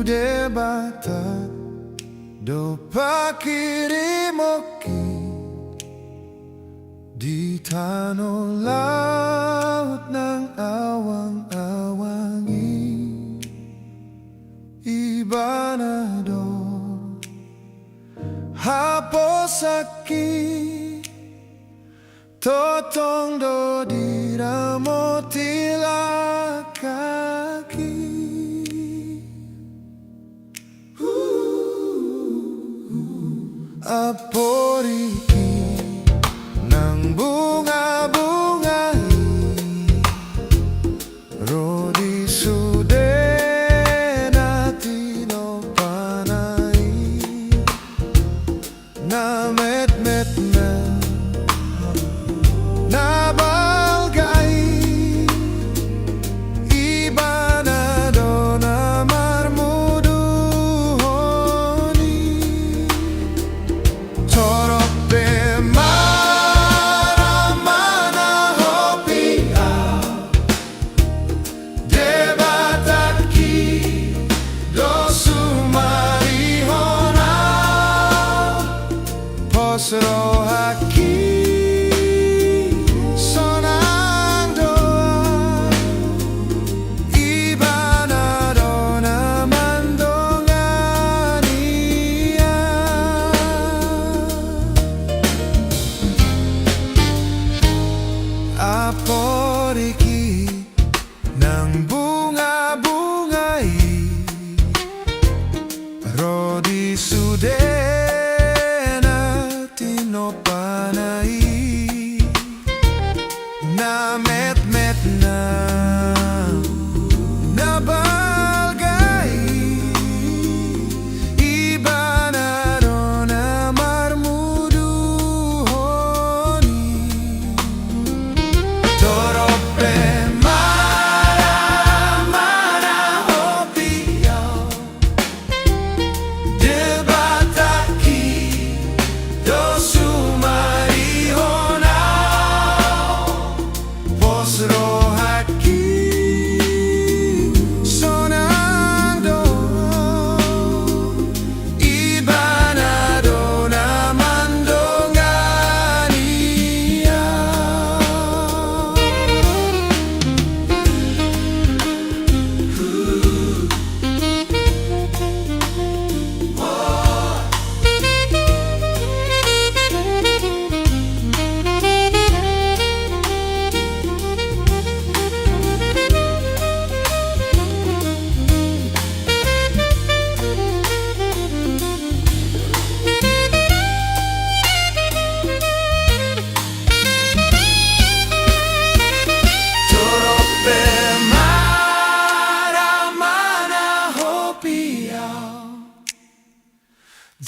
Debata do Panghirimonhi di tanah laut ng awang-awangi iba na do haposaki totong do diramo tilakaki aporiki ng bunga-bungay rodi sude natin o panay na met-met na balgay iba na do na marmuduhoni torope maramana hopia debataki do sumarihona posrohaki sonang doa iba na do naman dongania aporiki ng bunga-bungay rodi sude natin o panay na met-met na balgay iba na do na marmuduhoni torope maramana hopiyaw debataki do sumarihonaw posrohaki sonang doa iba na do naman dongania torope maramana hopiyaw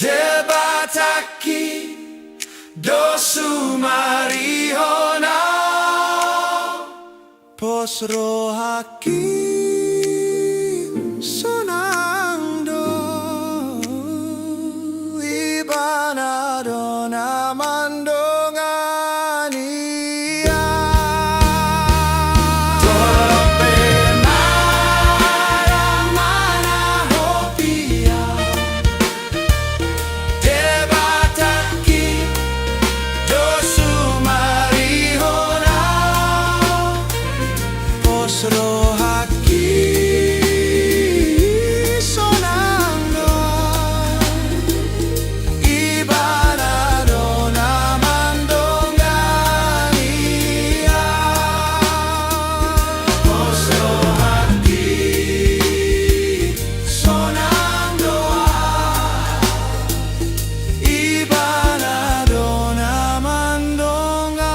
debataki do sumarihonaw posrohaki sonang do iba na do naman dongania torope maramana hopiyaw debataki do sumarihonaw posrohaki sonang doa iba na do naman dongania posrohaki sonang doa iba na do naman dongania